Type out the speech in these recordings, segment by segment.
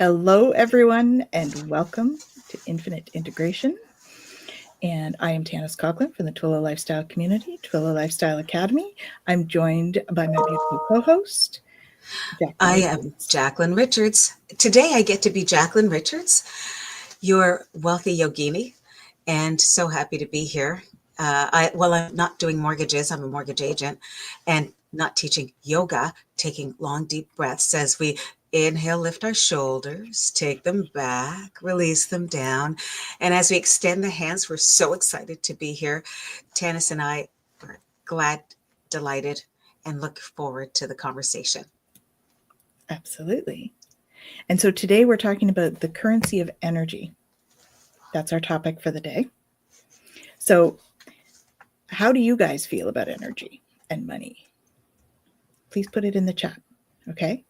Hello, everyone, and welcome to Infinite Integration. And I am Tanys Coughlan from the Twillow Lifestyle Community, Twillow Lifestyle Academy. I'm joined by my beautiful co-host, Jacqueline I am Richards. Jacqueline Richards. Today I get to be Jacqueline Richards, your wealthy yogini, and so happy to be here. I'm not doing mortgages, I'm a mortgage agent, and not teaching yoga, taking long, deep breaths as we inhale, lift our shoulders, take them back, release them down. And as we extend the hands, we're so excited to be here. Tanys and I are glad, delighted, and look forward to the conversation. Absolutely. And so today we're talking about the currency of energy. That's our topic for the day. So how do you guys feel about energy and money? Please put it in the chat, okay?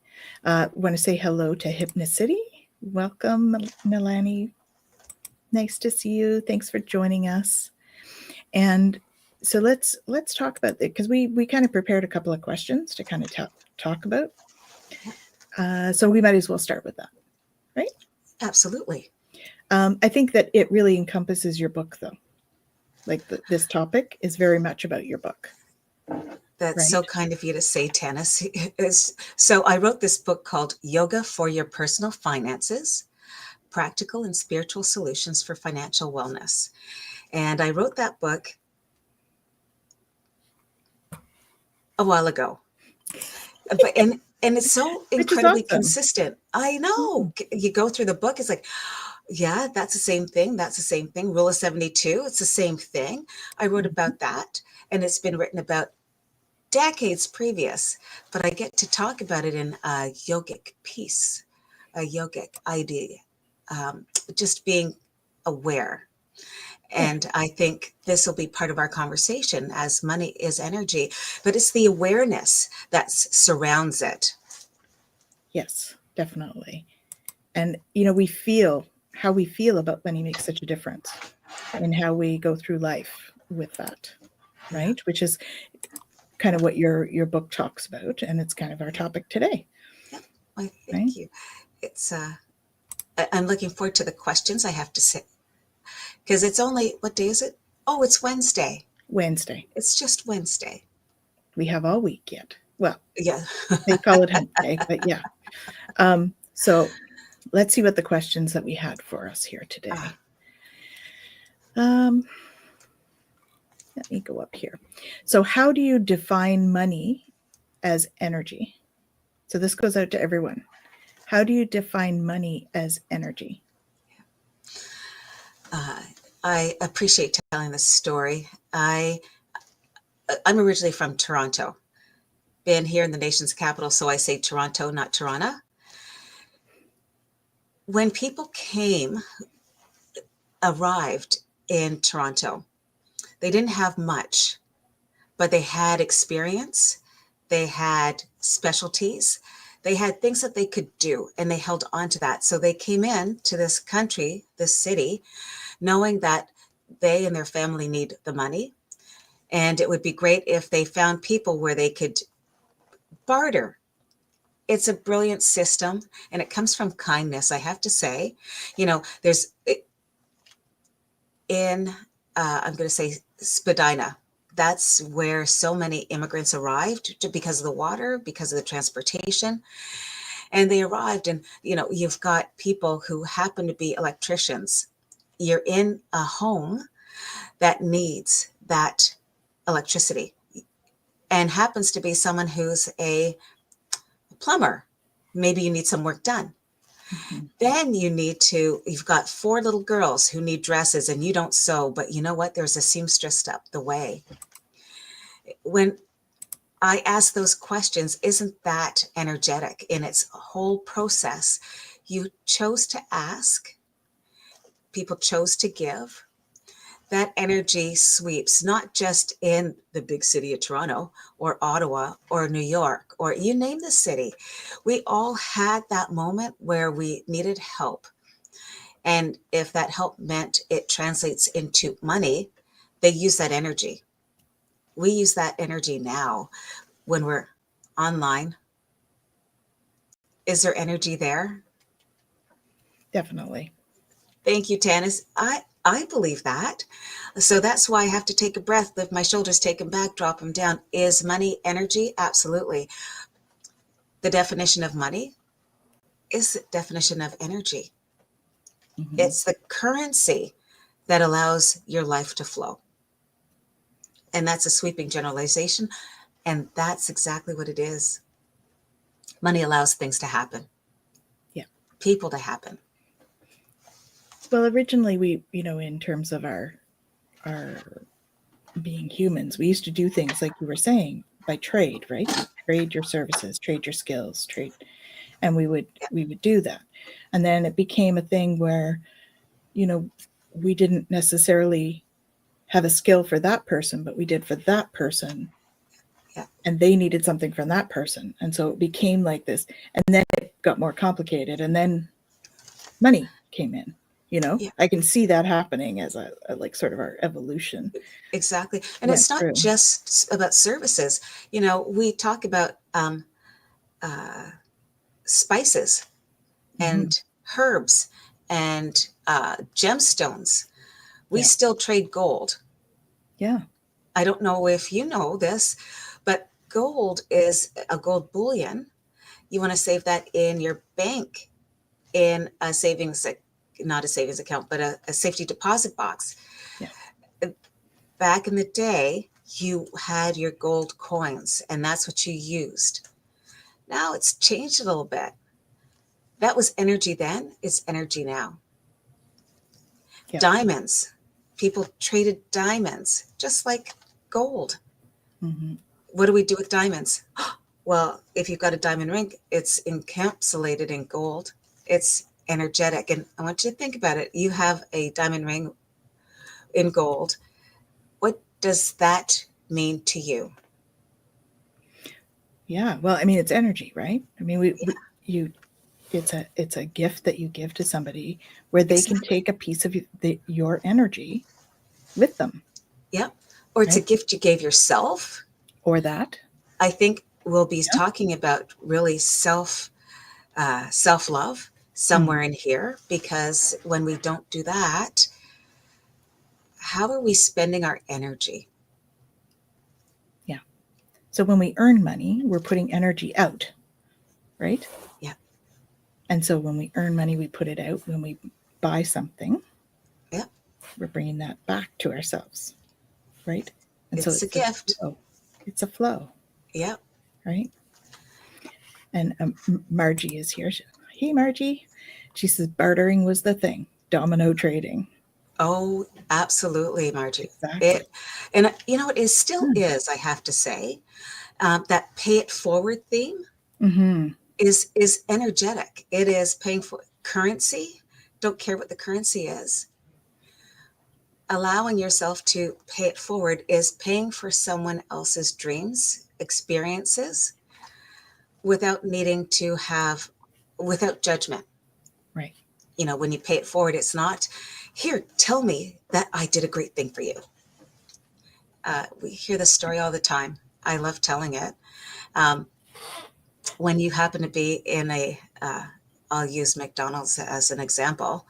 Want to say hello to Hypnocity. Welcome, Milani. Nice to see you. Thanks for joining us. And so let's talk about it, because we kind of prepared a couple of questions to kind of talk about. So we might as well start with that, right? Absolutely. I think that it really encompasses your book, though. Like this topic is very much about your book. That's right? so kind of you to say, Tanys. So I wrote this book called Yoga for Your Personal Finances, Practical and Spiritual Solutions for Financial Wellness. And I wrote that book a while ago. And it's so incredibly awesome. Consistent. I know. You go through the book, it's like, yeah, that's the same thing. That's the same thing. Rule of 72, it's the same thing. I wrote about that, and it's been written about decades previous, but I get to talk about it in a yogic piece, a yogic idea, just being aware. And I think this will be part of our conversation, as money is energy, but it's the awareness that surrounds it. Yes, definitely. And, we feel how we feel about money makes such a difference in how we go through life with that, right? Which is kind of what your book talks about, and it's kind of our topic today. Yeah, well, thank you. It's I'm looking forward to the questions, I have to say, because it's only, what day is it? Oh, it's Wednesday. Wednesday. It's just Wednesday. We have all week yet. Well, yeah. They call it hump day, but yeah. So let's see what the questions that we had for us here today. Let me go up here. So how do you define money as energy? So this goes out to everyone. How do you define money as energy? I appreciate telling this story. I'm originally from Toronto. Been here in the nation's capital, so I say Toronto, not Toronto. When people arrived in Toronto, they didn't have much, but they had experience, they had specialties, they had things that they could do, and they held on to that. So they came in to this country, this city, knowing that they and their family need the money. And it would be great if they found people where they could barter. It's a brilliant system, and it comes from kindness, I have to say. There's I'm going to say Spadina. That's where so many immigrants arrived, because of the water, because of the transportation. And they arrived, and, you've got people who happen to be electricians. You're in a home that needs that electricity and happens to be someone who's a plumber. Maybe you need some work done. Mm-hmm. Then you've got 4 little girls who need dresses, and you don't sew, but you know what? There's a seamstress up the way. When I ask those questions, isn't that energetic in its whole process? You chose to ask, people chose to give. That energy sweeps, not just in the big city of Toronto or Ottawa or New York, or you name the city. We all had that moment where we needed help. And if that help meant it translates into money, they use that energy. We use that energy now when we're online. Is there energy there? Definitely. Thank you, Tanys. I believe that. So that's why I have to take a breath, lift my shoulders, take them back, drop them down. Is money energy? Absolutely. The definition of money is the definition of energy. Hmm. It's the currency that allows your life to flow. And that's a sweeping generalization. And that's exactly what it is. Money allows things to happen, Yeah. people to happen. Well, originally we, in terms of our being humans, we used to do things like you were saying by trade, right? Trade your services, trade your skills, trade, and we would do that. And then it became a thing where, you know, we didn't necessarily have a skill for that person, but we did for that person, Yeah. and they needed something from that person. And so it became like this. And then it got more complicated. And then money came in. Yeah. I can see that happening as a like sort of our evolution Exactly. And went it's not through. just about services. We talk about uh, spices Hmm. and herbs and gemstones. We Yeah. still trade gold. Yeah. I don't know if you know this, but gold is a gold bullion. You want to save that in your bank in a savings, not a savings account, but a safety deposit box. Yeah. Back in the day, you had your gold coins and that's what you used. Now it's changed a little bit. That was energy then, it's energy now. Yeah. Diamonds. People traded diamonds just like gold. Hmm. What do we do with diamonds? Well, if you've got a diamond ring, it's encapsulated in gold. It's energetic. And I want you to think about it. You have a diamond ring in gold. What does that mean to you? Yeah. Well, I mean, it's energy, right? I mean, you, it's a gift that you give to somebody where they can Exactly. take a piece of your energy with them, Yeah. Or it's a right? gift you gave yourself. Or that. I think we'll be Yeah. talking about really self love Mm. somewhere in here, because when we don't do that, how are we spending our energy? Yeah. So when we earn money, we're putting energy out, right? Yeah. And so when we earn money, we put it out. When we buy something, Yeah. we're bringing that back to ourselves, right? And so It's a it's a gift. flow. It's a flow, Yeah. right? And Margie is here. Hey, Margie. She says bartering was the thing. Domino trading. Oh, absolutely, Margie. Exactly. It, and you know, it still Hmm. is, I have to say, that pay it forward theme Mm-hmm. is energetic. It is paying for currency. Don't care what the currency is. Allowing yourself to pay it forward is paying for someone else's dreams, experiences, without needing to have, without judgment. Right. When you pay it forward, it's not, here, tell me that I did a great thing for you. We hear this story all the time. I love telling it. Um, when you happen to be in I'll use McDonald's as an example,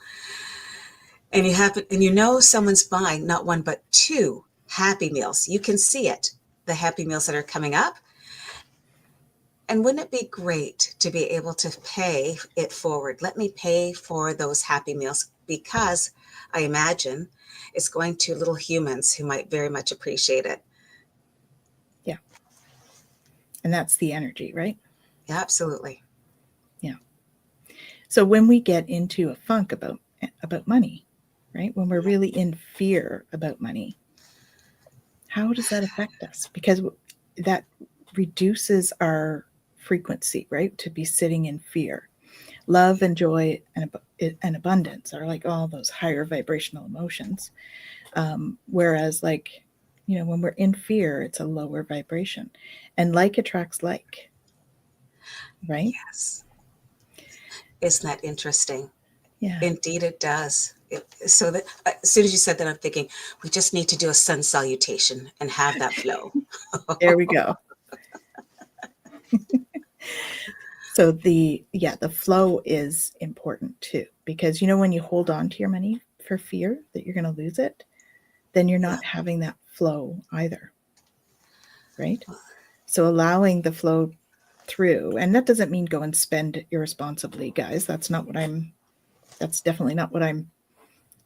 and someone's buying not one but two Happy Meals. You can see it, the Happy Meals that are coming up. And wouldn't it be great to be able to pay it forward? Let me pay for those Happy Meals, because I imagine it's going to little humans who might very much appreciate it. Yeah. And that's the energy, right? Yeah, absolutely. Yeah. So when we get into a funk about money, right? When we're Yeah. really in fear about money, how does that affect us? Because that reduces our frequency, right? To be sitting in fear. Love and joy and abundance are like all those higher vibrational emotions. Whereas, like, when we're in fear, it's a lower vibration. And like attracts like, right? Yes. Isn't that interesting? Yeah. Indeed, it does. So that as soon as you said that, I'm thinking we just need to do a sun salutation and have that flow. There we go. So the flow is important too. because when you hold on to your money for fear that you're going to lose it, then you're not having that flow either, right? So allowing the flow through, and that doesn't mean go and spend irresponsibly, guys. That's definitely not what I'm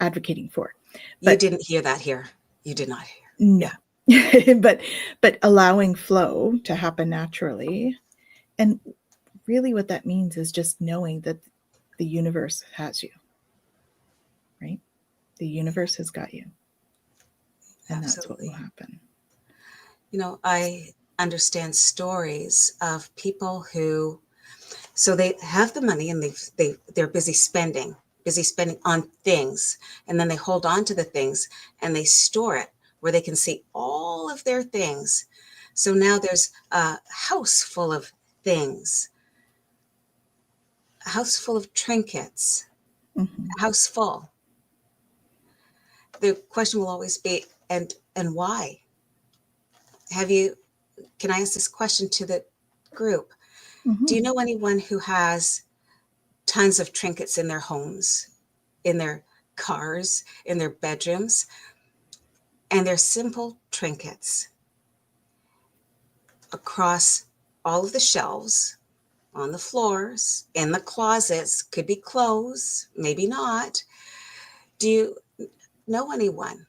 advocating for. You didn't hear that here. You did not hear. No. but allowing flow to happen naturally. And really what that means is just knowing that the universe has you, right? The universe has got you. And that's what will happen. I understand stories of people who, so they have the money and they're busy spending on things, and then they hold on to the things and they store it where they can see all of their things. So now there's a house full of things, a house full of trinkets, a house full. The question will always be, and why? Can I ask this question to the group? Do you know anyone who has tons of trinkets in their homes, in their cars, in their bedrooms? And they're simple trinkets across all of the shelves, on the floors, in the closets, could be clothes, maybe not. Do you know anyone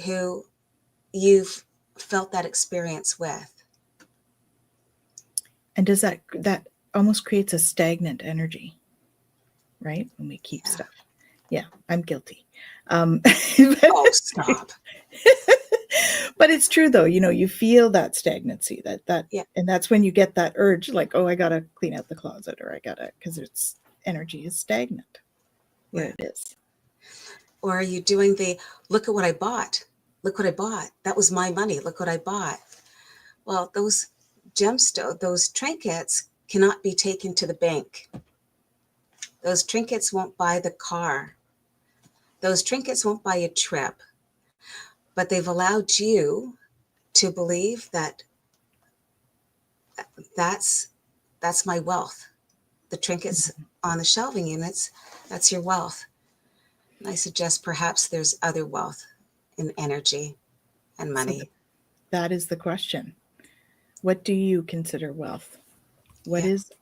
who you've felt that experience with? And does that almost creates a stagnant energy, right? When we keep stuff. Yeah, I'm guilty. Oh, stop. But it's true though, you feel that stagnancy, and that's when you get that urge, like, oh, I gotta clean out the closet, or because its energy is stagnant where it is. Or are you doing the, look at what I bought? Look what I bought. That was my money. Look what I bought. Well, those gemstones, those trinkets cannot be taken to the bank. Those trinkets won't buy the car. Those trinkets won't buy a trip. But they've allowed you to believe that that's my wealth. The trinkets on the shelving units, that's your wealth. And I suggest perhaps there's other wealth in energy and money. So that is the question. What do you consider wealth? What does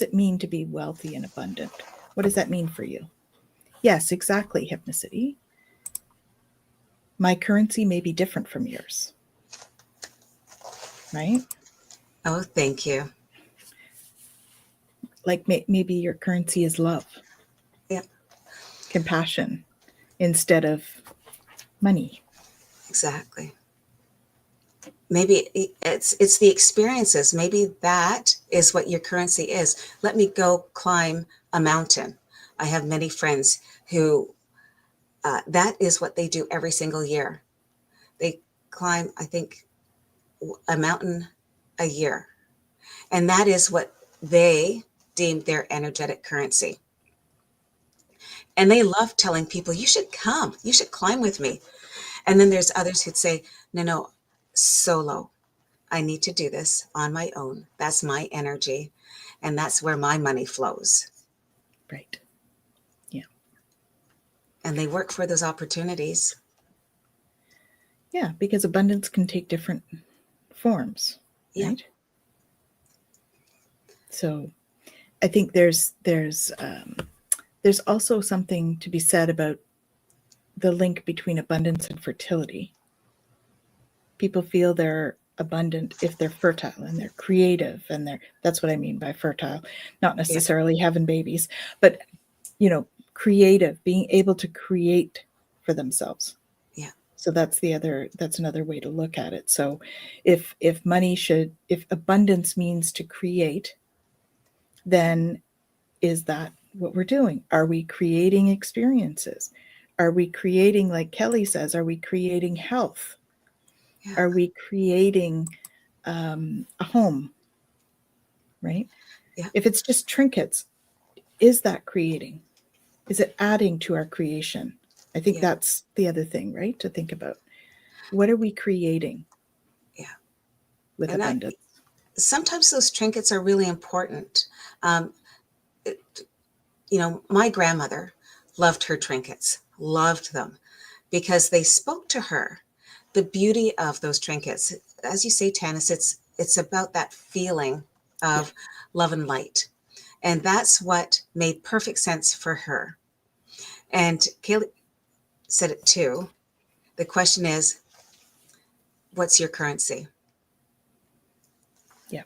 it mean to be wealthy and abundant? What does that mean for you? Yes, exactly, Hypnicity. My currency may be different from yours. Right? Oh, thank you. Like maybe your currency is love. Yep. Compassion instead of money. Exactly. Maybe it's the experiences. Maybe that is what your currency is. Let me go climb a mountain. I have many friends who that is what they do every single year. They climb, I think, a mountain a year. And that is what they deem their energetic currency. And they love telling people, you should come, you should climb with me. And then there's others who'd say, no, solo. I need to do this on my own. That's my energy. And that's where my money flows. Right. Yeah. And they work for those opportunities. Yeah, because abundance can take different forms, right? Yeah. So I think there's also something to be said about the link between abundance and fertility. People feel they're abundant if they're fertile and they're creative, and that's what I mean by fertile, not necessarily having babies, but creative, being able to create for themselves. Yeah. So that's another way to look at it. So if abundance means to create, then is that what we're doing? Are we creating experiences? Are we creating, like Kelly says, are we creating health? Yeah. Are we creating a home? Right? Yeah. If it's just trinkets, is that creating? Is it adding to our creation? I think that's the other thing, right? To think about. What are we creating? Yeah. With abundance. Sometimes those trinkets are really important. my grandmother loved her trinkets, loved them, because they spoke to her. The beauty of those trinkets, as you say, Tanis, it's about that feeling Yeah. of love and light. And that's what made perfect sense for her. And Kaylee said it too. The question is, what's your currency? Yeah.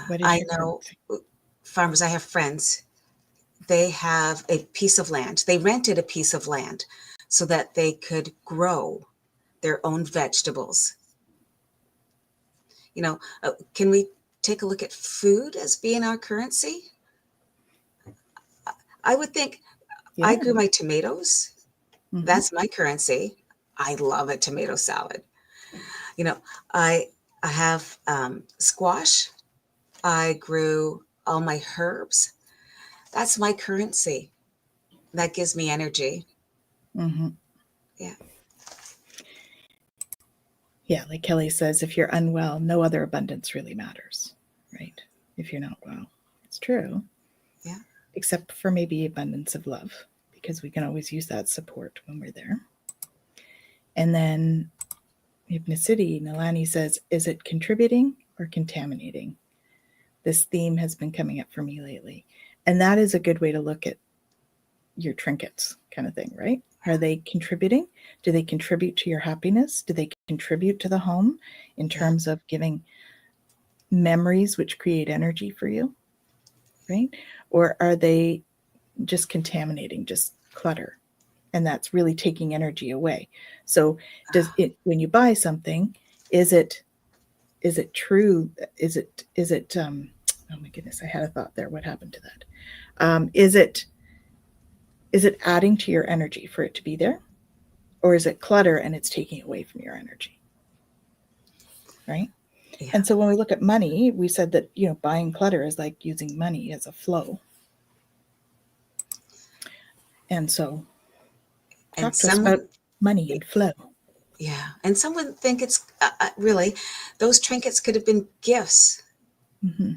What is I your know currency? farmers, I have friends, they have a piece of land. They rented a piece of land so that they could grow their own vegetables. Can we take a look at food as being our currency? I would think I Yeah. grew my tomatoes. Hmm. That's my currency. I love a tomato salad. You know, I I have squash. I grew all my herbs. That's my currency. That gives me energy. Hmm. Yeah. Yeah. Like Kelly says, if you're unwell, no other abundance really matters, right? If you're not well, it's true, Yeah. except for maybe abundance of love, because we can always use that support when we're there. And then Hypnicity, Nalani says, is it contributing or contaminating? This theme has been coming up for me lately. And that is a good way to look at your trinkets, kind of thing, right? Are they contributing? Do they contribute to your happiness? Do they contribute to the home in Yeah. terms of giving memories which create energy for you, right? Or are they just contaminating, just clutter? And that's really taking energy away. So does it, when you buy something, is it true? Oh my goodness, I had a thought there. What happened to that? Is it adding to your energy for it to be there? Or is it clutter and it's taking away from your energy? Right? Yeah. And so when we look at money, we said that, buying clutter is like using money as a flow. And so And talk to us about someone, money and flow. yeah. And someone think it's really, those trinkets could have been gifts. Hmm.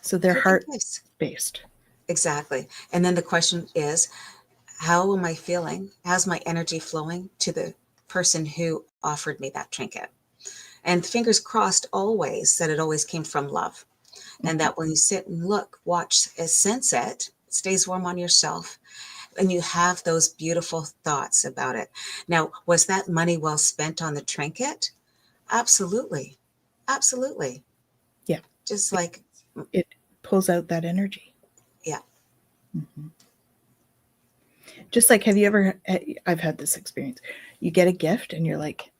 So they're Could be heart gifts. based. Exactly. And then the question is, how am I feeling? How's my energy flowing to the person who offered me that trinket? And fingers crossed always that it always came from love. And Hmm. that when you sit and look, watch, sense it, stays warm on yourself, and you have those beautiful thoughts about it. Now, was that money well spent on the trinket? Absolutely. Absolutely. Yeah. Just like, It pulls out that energy. yeah. Hmm. Just like, have you ever, I've had this experience. You get a gift and you're like,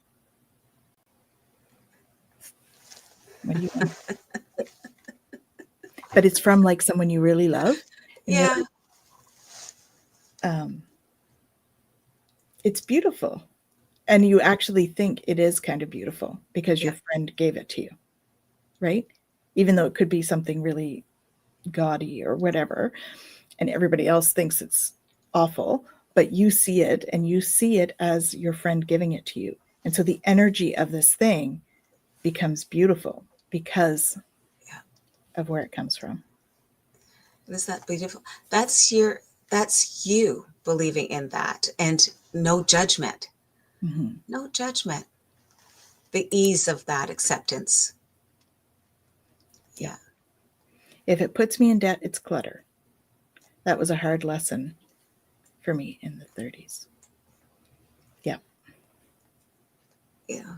what do you want? But it's from like someone you really love. And you're Yeah. like, it's beautiful. And you actually think it is kind of beautiful because Yeah. your friend gave it to you, right? Even though it could be something really gaudy or whatever, and everybody else thinks it's awful, but you see it and you see it as your friend giving it to you. And so the energy of this thing becomes beautiful because Yeah. of where it comes from. Is that beautiful? That's you believing in that, and no judgment. Hmm. No judgment. The ease of that acceptance. Yeah. Yeah. If it puts me in debt, it's clutter. That was a hard lesson for me in the 30s. Yeah. Yeah.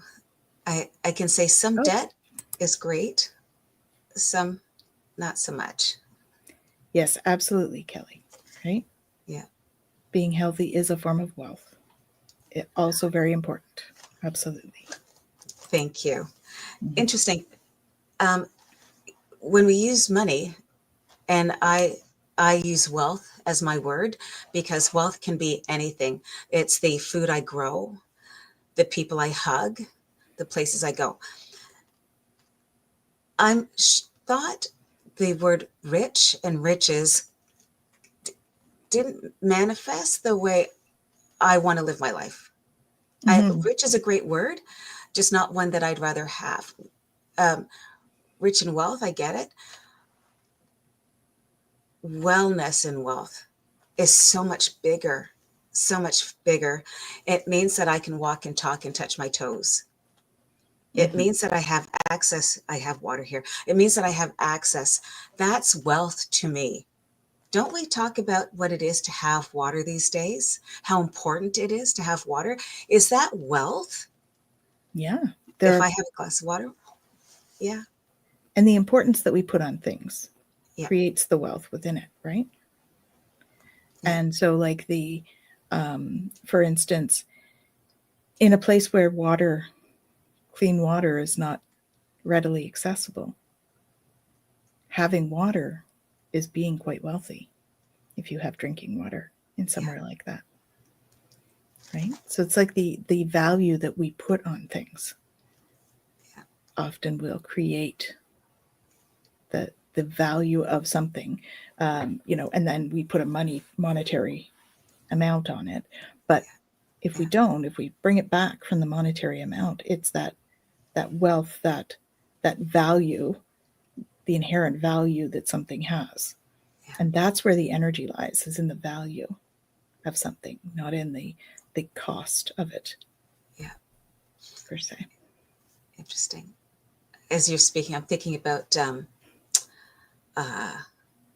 I can say some Oh, debt is great, some not so much. yes, absolutely, Kelly. Right? Yeah. Being healthy is a form of wealth. It also very important. Absolutely. Thank you. Hmm. Interesting. Um, when we use money, and I use wealth as my word because wealth can be anything. It's the food I grow, the people I hug, the places I go. I'm thought the word rich and riches didn't manifest the way I want to live my life. Hmm. Rich is a great word, just not one that I'd rather have. Um, Rich in wealth, I get it. wellness and wealth is so much bigger, so much bigger. It means that I can walk and talk and touch my toes. It means that I have access. I have water here. It means that I have access. That's wealth to me. Don't we talk about what it is to have water these days? How important it is to have water? Is that wealth? Yeah. If I have a glass of water? Yeah. And the importance that we put on things Yeah. creates the wealth within it, right? Yeah. And so like for instance, in a place where clean water is not readily accessible, having water is being quite wealthy if you have drinking water in somewhere like that. Right? So it's like the value that we put on things often will create the value of something, and then we put a monetary amount on it. But if we don't, if we bring it back from the monetary amount, it's that wealth, that value, the inherent value that something has. And that's where the energy lies, is in the value of something, not in the cost of it. Yeah. Per se. Interesting. As you're speaking, I'm thinking about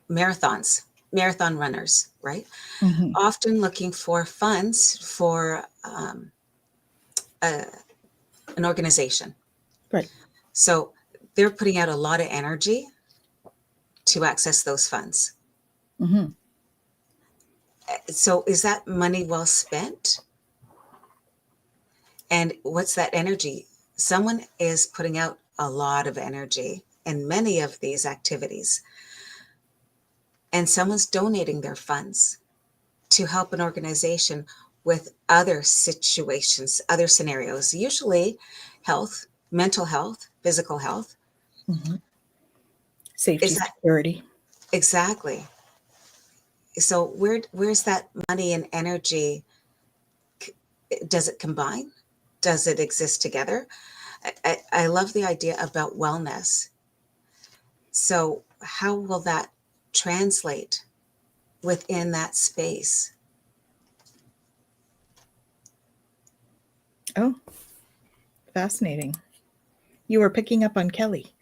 marathon runners, right? Mm-hmm. Often looking for funds for an organization. Right. So they're putting out a lot of energy to access those funds. Mm-hmm. So is that money well spent? And what's that energy? Someone is putting out a lot of energy in many of these activities. And someone's donating their funds to help an organization with other situations, other scenarios, usually health, mental health, physical health. Mm-hmm. Safety, security. Exactly. So where's that money and energy? Does it combine? Does it exist together? I love the idea about wellness. So how will that translate within that space? Oh, fascinating. You were picking up on Kelly.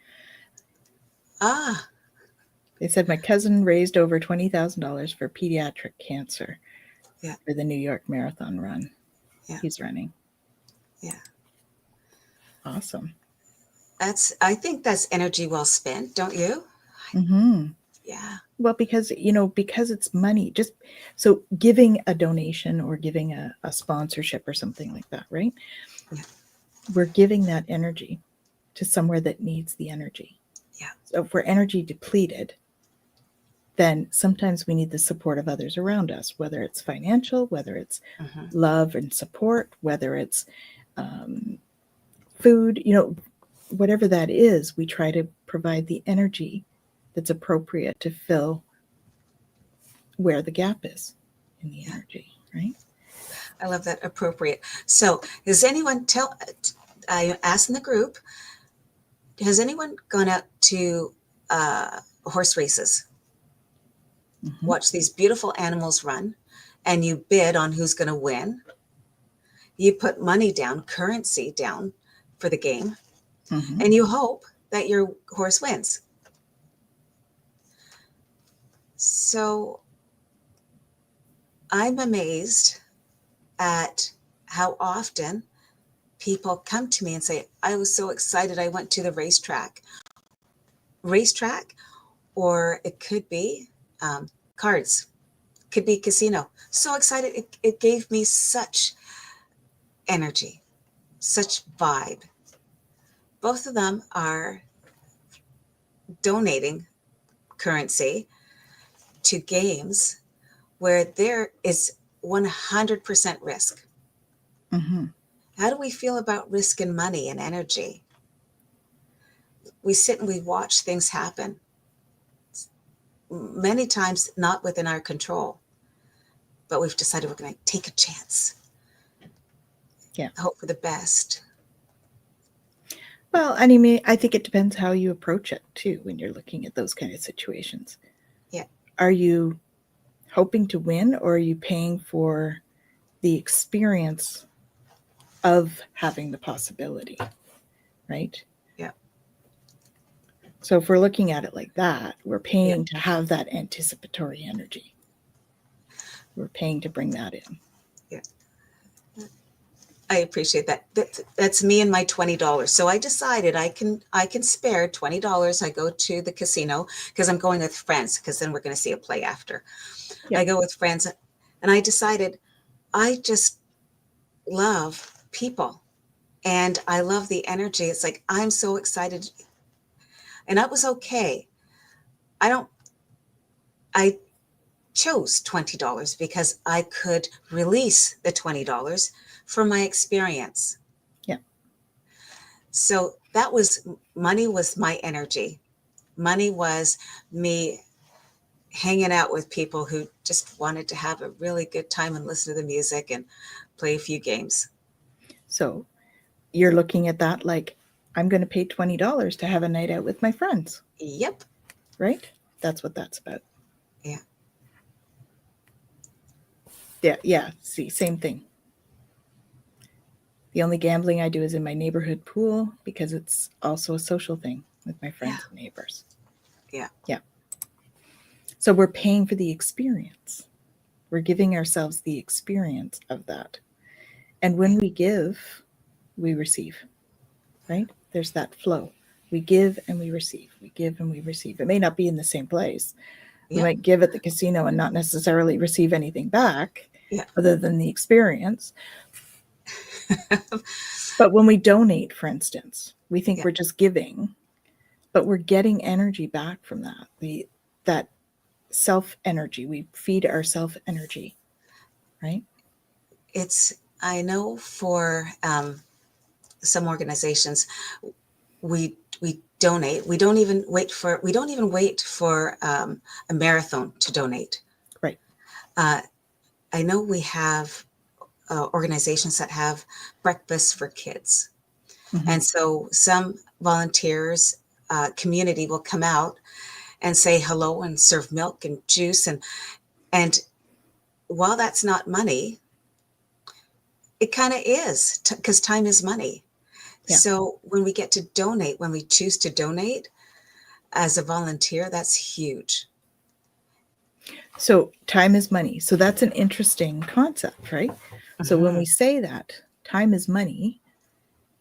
Ah. They said my cousin raised over $20,000 for pediatric cancer for the New York Marathon run. Yeah. He's running. Yeah. Awesome. I think that's energy well spent, don't you? Mm-hmm. Yeah. Well, because it's money. Just so giving a donation or giving a sponsorship or something like that, right? Yeah. We're giving that energy to somewhere that needs the energy. Yeah. So if we're energy depleted, then sometimes we need the support of others around us, whether it's financial, whether it's love and support, whether it's food, whatever that is, we try to provide the energy that's appropriate to fill where the gap is in the energy, right? I love that, appropriate. So does anyone I asked in the group, has anyone gone out to horse races? Mm-hmm. Watch these beautiful animals run, and you bid on who's going to win. You put money down, currency down for the game, and you hope that your horse wins. So I'm amazed at how often people come to me and say, I was so excited I went to the racetrack, or it could be cards, could be casino. So excited. It gave me such energy, such vibe. Both of them are donating currency to games where there is 100% risk. Mm-hmm. How do we feel about risk and money and energy? We sit and we watch things happen, many times not within our control, but we've decided we're going to take a chance. Yeah. Hope for the best. Well, I think it depends how you approach it too when you're looking at those kind of situations. Yeah. are you hoping to win, or are you paying for the experience of having the possibility, right? Yeah. So if we're looking at it like that, we're paying Yeah. to have that anticipatory energy. We're paying to bring that in. Yeah. I appreciate that. That's me and my $20. So I decided I can spare $20. I go to the casino because I'm going with friends, because then we're going to see a play after. Yep. I go with friends, and I decided I just love people, and I love the energy. It's like, I'm so excited, and that was okay. I chose $20 because I could release the $20 for my experience. Yeah. So money was my energy. Money was me hanging out with people who just wanted to have a really good time and listen to the music and play a few games. So you're looking at that like, I'm going to pay $20 to have a night out with my friends. Yep. Right? That's what that's about. Yeah. Yeah. Yeah. See, same thing. The only gambling I do is in my neighborhood pool, because it's also a social thing with my friends and neighbors. Yeah. Yeah. So we're paying for the experience. We're giving ourselves the experience of that. And when we give, we receive, right? There's that flow. We give and we receive. We give and we receive. It may not be in the same place. We Yeah. might give at the casino and not necessarily receive anything back, Yeah. other than the experience. But when we donate, for instance, we think Yeah. we're just giving, but we're getting energy back from that. That self energy. We feed our self energy, right? I know for some organizations, we donate. We don't even wait for a marathon to donate. Right. I know we have organizations that have breakfast for kids. Mm-hmm. And so some volunteers, community will come out and say hello and serve milk and juice. And while that's not money, it kind of is, because time is money. Yeah. So when we get to donate, when we choose to donate as a volunteer, that's huge. So time is money. So that's an interesting concept, right? So when we say that time is money,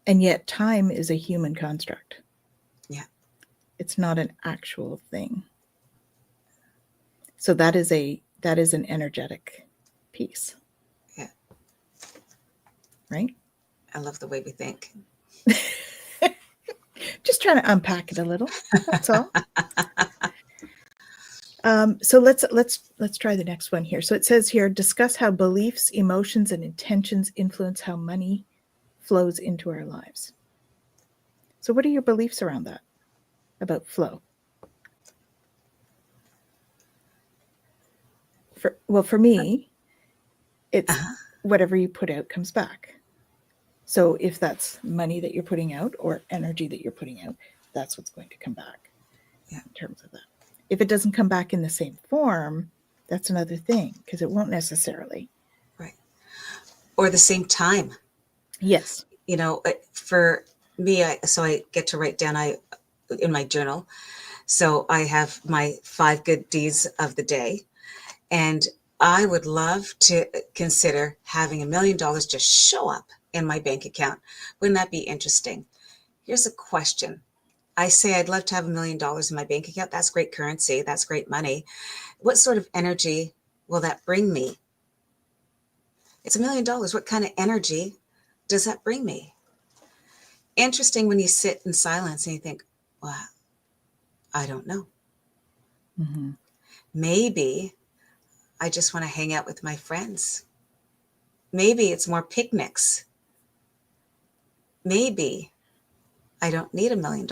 and yet time is a human construct. Yeah. It's not an actual thing. So that is an energetic piece. Yeah. Right? I love the way we think. Just trying to unpack it a little. That's all. So let's try the next one here. So it says here, discuss how beliefs, emotions, and intentions influence how money flows into our lives. So what are your beliefs around that, about flow? For me, it's whatever you put out comes back. So if that's money that you're putting out or energy that you're putting out, that's what's going to come back. Yeah. In terms of that. If it doesn't come back in the same form, that's another thing, because it won't necessarily. Right. Or the same time. Yes. You know, for me, I get to write down in my journal. So I have my 5 good deeds of the day. And I would love to consider having $1 million just show up in my bank account. Wouldn't that be interesting? Here's a question. I say I'd love to have $1 million in my bank account. That's great currency. That's great money. What sort of energy will that bring me? It's $1 million. What kind of energy does that bring me? Interesting when you sit in silence and you think, well, I don't know. Mm-hmm. Maybe I just want to hang out with my friends. Maybe it's more picnics. Maybe I don't need $1 million.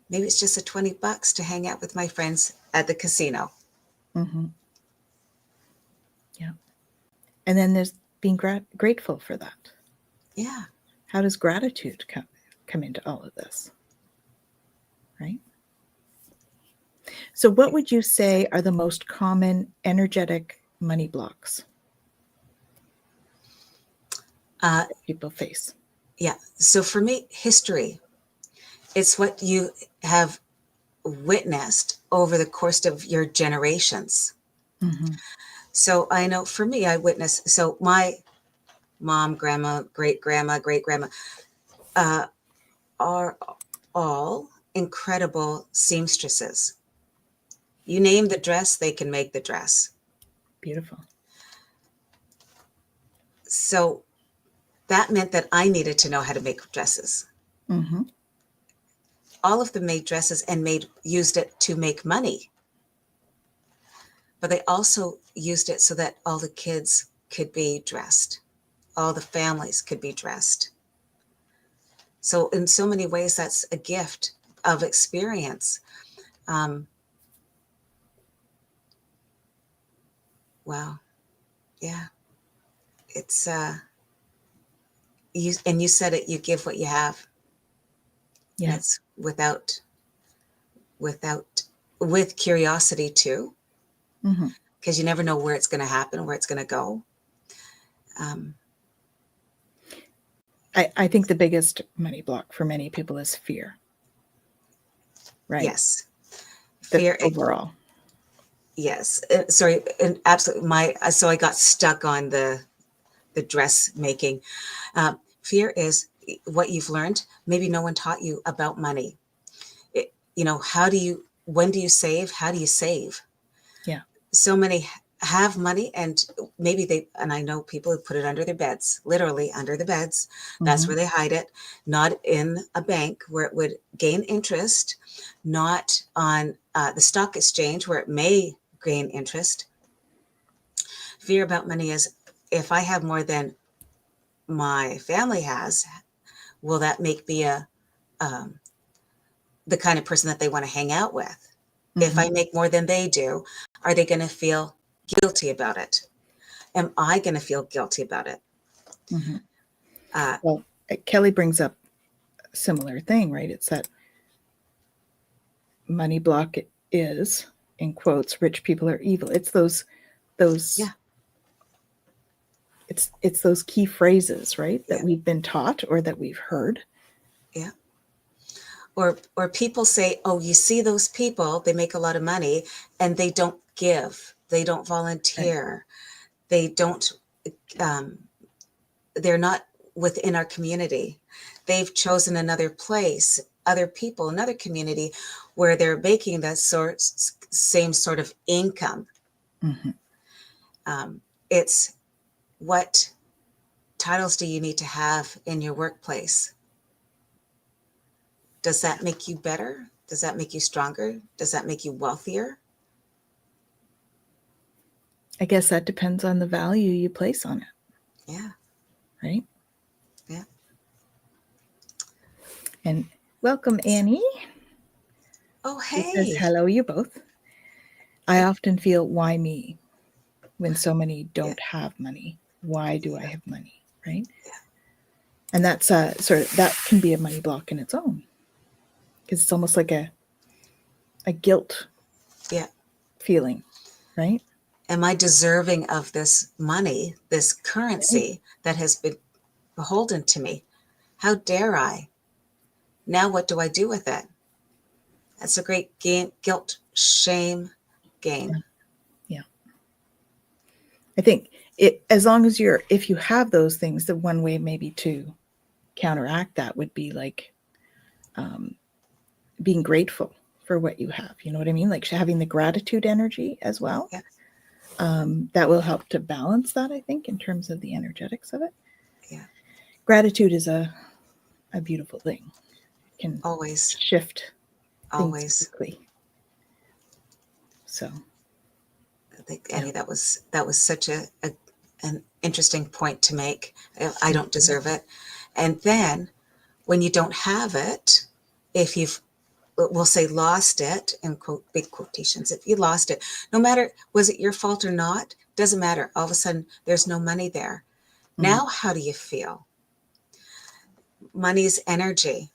Maybe it's just $20 to hang out with my friends at the casino. Mm-hmm. Yeah. And then there's being grateful for that. Yeah. How does gratitude come into all of this? Right? So, what would you say are the most common energetic money blocks Uh, that people face? yeah. So for me, history, it's what you have witnessed over the course of your generations. Mm-hmm. So I know for me, I witnessed, so my mom, grandma, great grandma uh, are all incredible seamstresses. You name the dress, they can make the dress. Beautiful. So that meant that I needed to know how to make dresses. Mm-hmm. All of them made dresses and used it to make money, but they also used it so that all the kids could be dressed, all the families could be dressed. So in so many ways, that's a gift of experience. Um, wow, yeah, it's you, and you said it. You give what you have, and Yeah. it's without with curiosity too, Mm-hmm. because you never know where it's going to happen, where it's going to go. Um, I think the biggest money block for many people is fear, right? yes, The fear. overall. Yes, sorry, and absolutely. So I got stuck on the dressmaking. Fear is what you've learned. Maybe no one taught you about money. When do you save? How do you save? Yeah. So many have money and and I know people who put it under their beds, literally under the beds. That's Mm-hmm. where they hide it, not in a bank where it would gain interest, not on the stock exchange where it may gain interest. Fear about money is, if I have more than my family has, will that make me um, the kind of person that they want to hang out with? If Mm-hmm. I make more than they do, are they going to feel guilty about it? Am I going to feel guilty about it? Mm-hmm. Uh, Well, Kelly brings up a similar thing, right? It's that money block is, in quotes, rich people are evil. It's those yeah, it's those key phrases, right, that yeah, we've been taught or that we've heard. yeah. Or people say, oh, you see those people, they make a lot of money and they don't give, they don't Right. volunteer, they don't, um, they're not within our community. They've chosen another place, other people, another community where they're making that same sort of income. Mm-hmm. It's what titles do you need to have in your workplace? Does that make you better? Does that make you stronger? Does that make you wealthier? I guess that depends on the value you place on it, Yeah, right? yeah. And welcome, Annie. Oh, She says, hey. hello, you both. I often feel, why me? When so many Yeah, don't have money. Why do I yeah, have money? Right? yeah, And that's sort of, that can be a money block in its own, because it's almost like a guilt yeah. feeling, right? Am I deserving of this money, this Right. currency that has been beholden to me? How dare I? Now, what do I do with it? That's a great game, guilt, shame Yeah. game. Yeah. I think it, as long as if you have those things, the one way maybe to counteract that would be like um, being grateful for what you have. You know what I mean? Like having the gratitude energy as well. Yeah, That will help to balance that, I think, in terms of the energetics of it. yeah. Gratitude is a beautiful thing. It can Always, shift things always. quickly. So, I think, yeah. Annie, that was such an interesting point to make. I don't deserve it. And then when you don't have it, if you've, we'll say, lost it, in quote, big quotations, if you lost it, no matter was it your fault or not, doesn't matter. All of a sudden there's no money there. Mhm. Now how do you feel? Money's energy.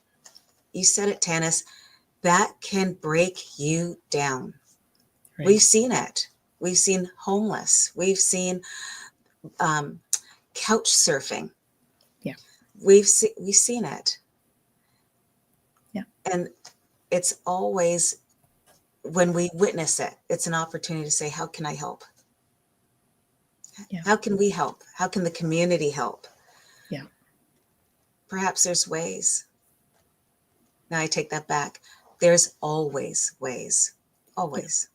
You said it, Tanys. that can break you down. Right. We've seen it. We've seen homeless. We've seen couch surfing. Yeah. We've seen it. Yeah. And it's always, when we witness it, it's an opportunity to say, how can I help? Yeah. How can we help? How can the community help? Yeah. Perhaps there's ways. Now I take that back. There's always ways. Always.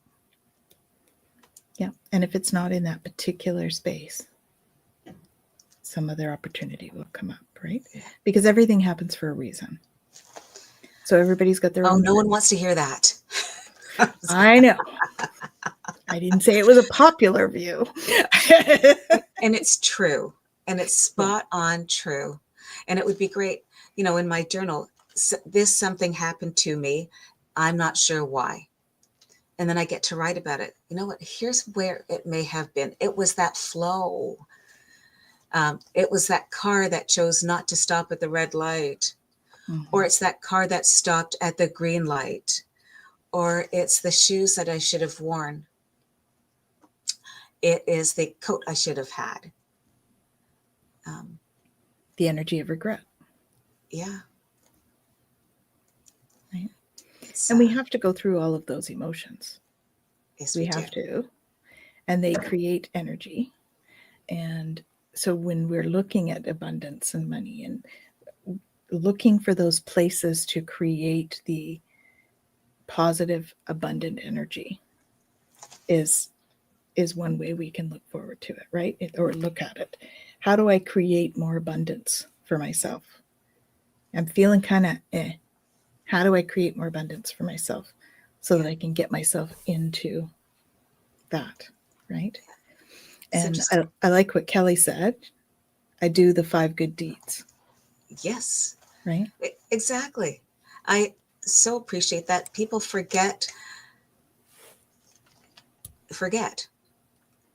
Yeah. And if it's not in that particular space, some other opportunity will come up, right? Because everything happens for a reason. So everybody's got their Oh, own. no one wants to hear that. I know. I didn't say it was a popular view. And it's true. And it's spot on true. And it would be great, in my journal, something happened to me. I'm not sure why. And then I get to write about it. You know what? Here's where it may have been. It was that flow. It was that car that chose not to stop at the red light. Or it's that car that stopped at the green light. Or it's the shoes that I should have worn. It is the coat I should have had. The energy of regret. Yeah. Right. And we have to go through all of those emotions. Yes, we have to. And they create energy. And so when we're looking at abundance and money and looking for those places to create the positive, abundant energy is one way we can look forward to it, right? Or look at it. How do I create more abundance for myself? I'm feeling kind of How do I create more abundance for myself so that I can get myself into that, right? And I like what Kelly said. I do the 5 good deeds. Yes. Right? Exactly. I so appreciate that. People forget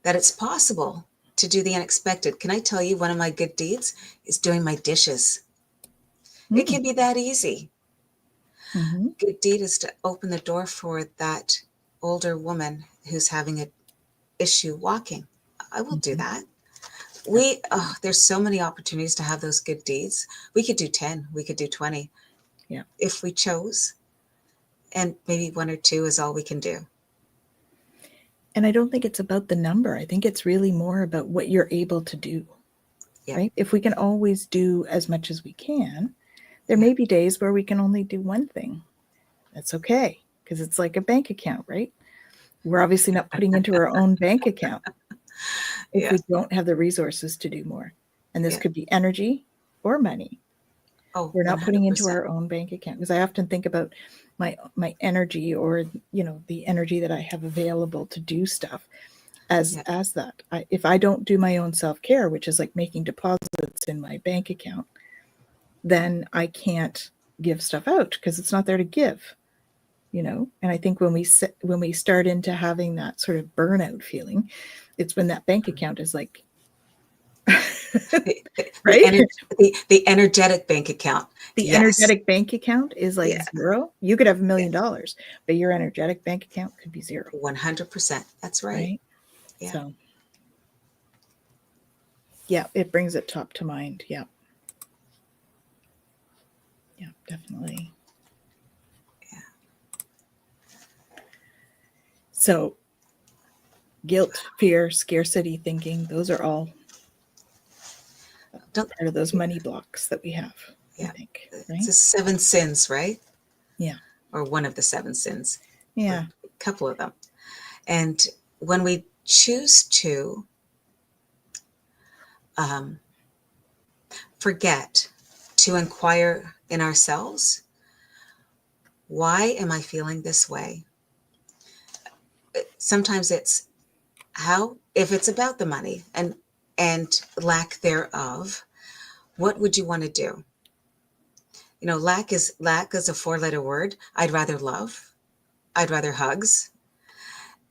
that it's possible to do the unexpected. Can I tell you, one of my good deeds is doing my dishes. It can be that easy. Good deed is to open the door for that older woman who's having an issue walking. I will do that. There's so many opportunities to have those good deeds. We could do 10, we could do 20. Yeah. If we chose. And maybe 1 or 2 is all we can do. And I don't think it's about the number. I think it's really more about what you're able to do. Yeah. Right? If we can always do as much as we can, there may be days where we can only do one thing. That's okay, because it's like a bank account, right? We're obviously not putting into our own bank account if we don't have the resources to do more. And this could be energy or money. Oh, we're not 100%. Putting into our own bank account, because I often think about my energy, or the energy that I have available to do stuff as that. If I don't do my own self-care, which is like making deposits in my bank account, then I can't give stuff out because it's not there to give. And I think when we start into having that sort of burnout feeling, it's when that bank account is like right? The energetic bank account. The energetic bank account is like zero. You could have $1 million, but your energetic bank account could be 0. 100%. That's right. Yeah. So, yeah, it brings it top to mind. Yeah. Yeah, definitely. Yeah. So, guilt, fear, scarcity thinking, those are all part of those money blocks that we have. Yeah. I think, right? It's the 7 sins, right? Yeah. Or one of the 7 sins. Yeah. A couple of them. And when we choose to forget to inquire in ourselves, why am I feeling this way? Sometimes it's if it's about the money and lack thereof, what would you want to do? Lack is a 4-letter word. I'd rather love. I'd rather hugs.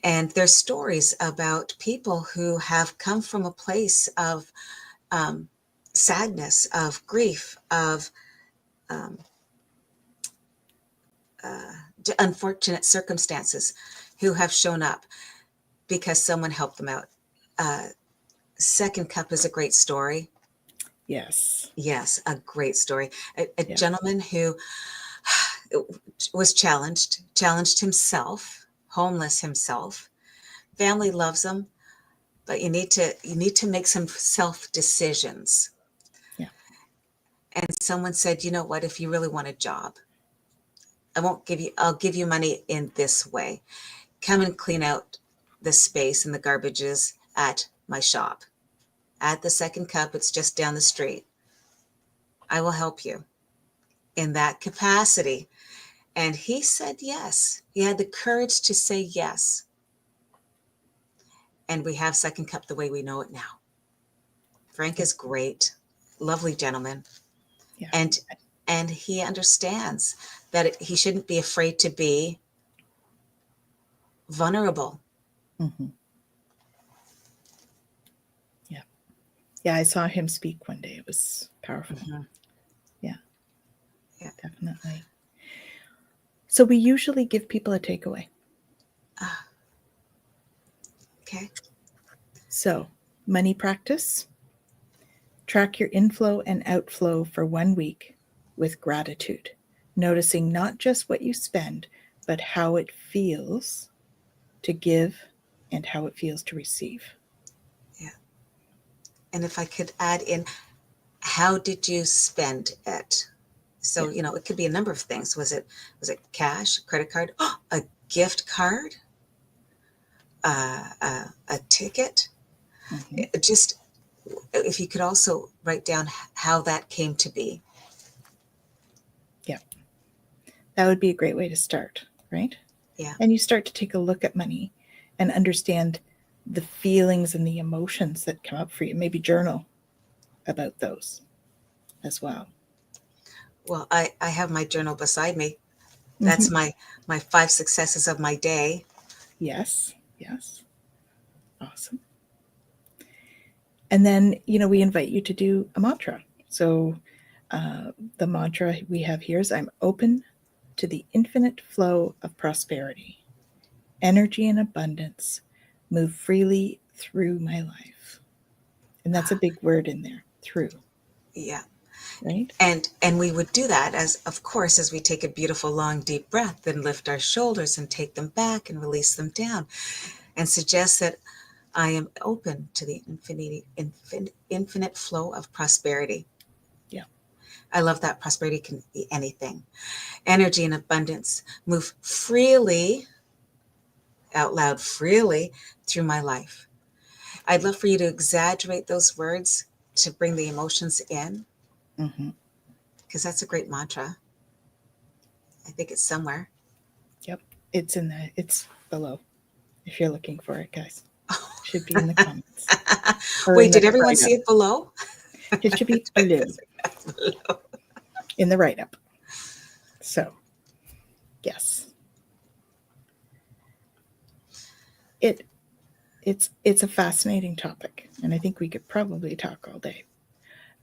And there's stories about people who have come from a place of sadness, of grief, of unfortunate circumstances who have shown up because someone helped them out. Second cup is a great story. Yes. Yes, a great story. A Yeah. gentleman who was challenged himself, homeless himself. Family loves him, but you need to make some self decisions. Yeah. And someone said, you know what, if you really want a job, I'll give you money in this way. Come and clean out the space and the garbages at my shop. At the Second Cup, it's just down the street. I will help you in that capacity. And he said yes. He had the courage to say yes. And we have Second Cup the way we know it now. Frank is great, lovely gentleman. Yeah. And he understands that he shouldn't be afraid to be vulnerable. Mm-hmm. Yeah. Yeah. I saw him speak one day. It was powerful. Mm-hmm. Yeah. Yeah. Definitely. So we usually give people a takeaway. Okay. So, money practice. Track your inflow and outflow for 1 week with gratitude, noticing not just what you spend, but how it feels to give and how it feels to receive. Yeah. And if I could add in, how did you spend it? So, Yeah. it could be a number of things. Was it cash, credit card, a gift card, a ticket? Mm-hmm. Just if you could also write down how that came to be. Yeah. That would be a great way to start, right? Yeah. And you start to take a look at money and understand the feelings and the emotions that come up for you. Maybe journal about those as well. Well, I have my journal beside me. That's Mm-hmm. my 5 successes of my day. Yes. Yes. Awesome. And then, we invite you to do a mantra. So the mantra we have here is I'm open to the infinite flow of prosperity, energy, and abundance move freely through my life. And that's a big word in there, through, Yeah. right? And we would do that as we take a beautiful long deep breath and lift our shoulders and take them back and release them down and suggest that I am open to the infinite flow of prosperity. Yeah. I love that. Prosperity can be anything. Energy and abundance move freely, out loud, freely through my life. I'd love for you to exaggerate those words to bring the emotions in, Mm-hmm. because that's a great mantra. I think it's somewhere. Yep. It's below if you're looking for it, guys. It should be in the comments. Or Wait, in did the everyone write-up. see it below? It should be below in the write-up. So, yes. It's a fascinating topic, and I think we could probably talk all day.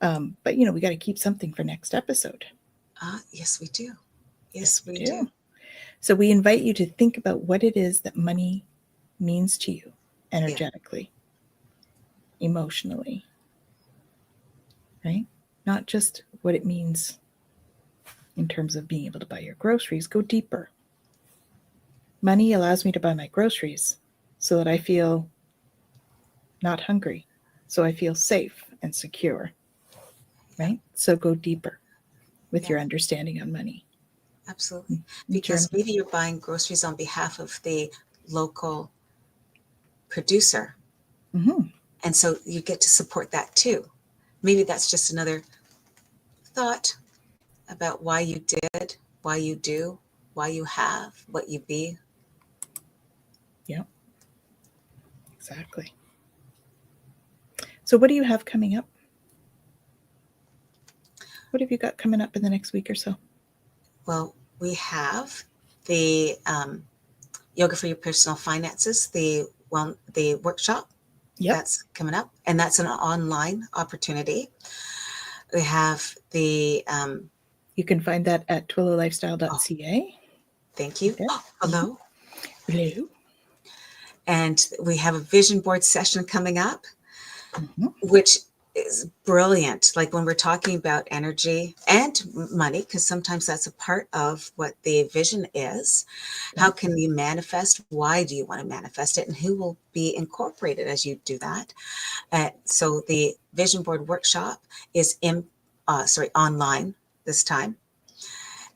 But we got to keep something for next episode. Yes, we do. Yes, we do. do. So we invite you to think about what it is that money means to you energetically, emotionally, right? Not just what it means in terms of being able to buy your groceries. Go deeper. Money allows me to buy my groceries so that I feel not hungry, so I feel safe and secure, right? So go deeper with your understanding on money. Absolutely. Because maybe you're buying groceries on behalf of the local producer. Mm-hmm. And so you get to support that too. Maybe that's just another thought about why you did, why you do, why you have, what you be. Yeah, exactly. So what do you have coming up? What have you got coming up in the next week or so? Well, we have the Yoga for Your Personal Finances, the workshop. Yep. That's coming up, and that's an online opportunity. We have the you can find that at twillowlifestyle.ca. Thank you. Okay. Oh, hello. Hello. And we have a vision board session coming up, Mhm. which is brilliant. Like when we're talking about energy and money, because sometimes that's a part of what the vision is. Yeah. How can you manifest? Why do you want to manifest it? And who will be incorporated as you do that? So the vision board workshop is online this time.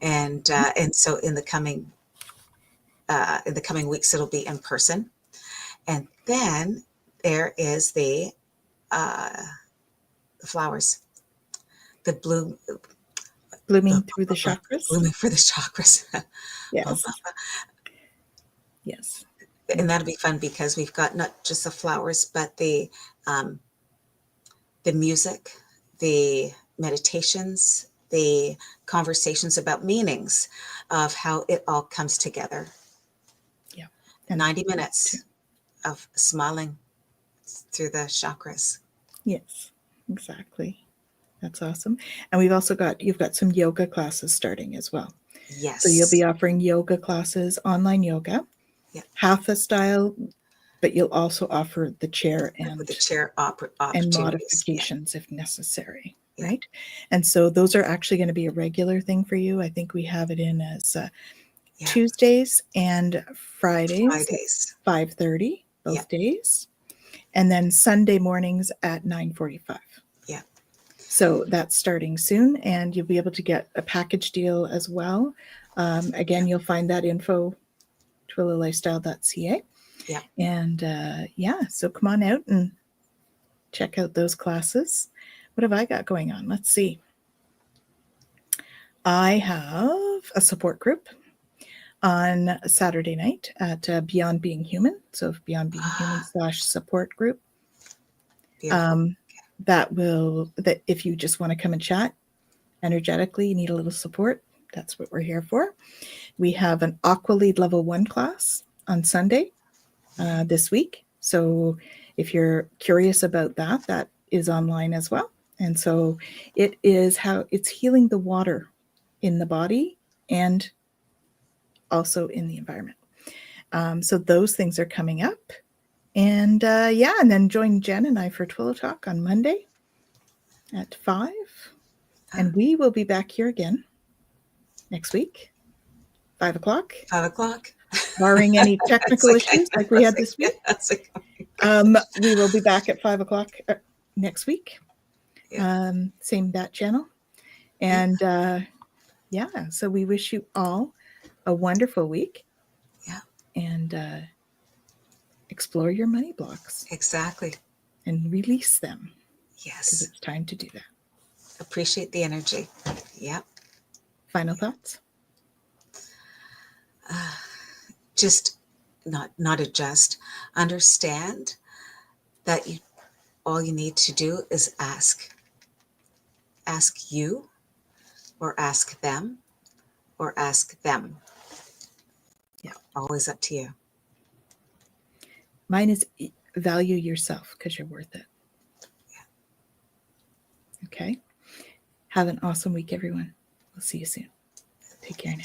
And so in the coming weeks, it'll be in person. And then there is the flowers, the bloom, Blooming through the chakras. blooming for the chakras. Yes. Yes. And that'll be fun because we've got not just the flowers, but the music, the meditations, the conversations about meanings of how it all comes together. Yeah. And 90 minutes of smiling through the chakras. yes, exactly. That's awesome. And you've got some yoga classes starting as well. Yes. So you'll be offering yoga classes, online yoga, Yeah. hatha style, but you'll also offer the chair and with the chair and opportunities. modifications if necessary, right? And so those are actually going to be a regular thing for you. I think we have it in as Tuesdays and Fridays. 5:30 both days, and then Sunday mornings at 9:45. Yeah. So that's starting soon, and you'll be able to get a package deal as well. Again, you'll find that info twillowlifestyle.ca. Yeah. And so come on out and check out those classes. What have I got going on? Let's see. I have a support group on Saturday night at Beyond Being Human. So Beyond Being Human /support group. That if you just want to come and chat energetically, you need a little support, that's what we're here for. We have an Aqua Lead Level 1 class on Sunday this week. So if you're curious about that, that is online as well. And so it is how it's healing the water in the body and also in the environment. So those things are coming up. And and then join Jen and I for Twillow Talk on Monday at 5. And we will be back here again next week, 5 o'clock. 5 o'clock. Barring any technical issues like we had this week. We will be back at 5 o'clock next week. Same bat channel. And so we wish you all a wonderful week. Yeah. And explore your money blocks. Exactly. And release them. Yes. Because it's time to do that. Appreciate the energy. Yeah. Final thoughts? Just not adjust. Understand that all you need to do is ask. Ask you, or ask them, or ask them. Yeah. Always up to you. Mine is value yourself because you're worth it. Yeah. Okay. Have an awesome week, everyone. We'll see you soon. Take care now.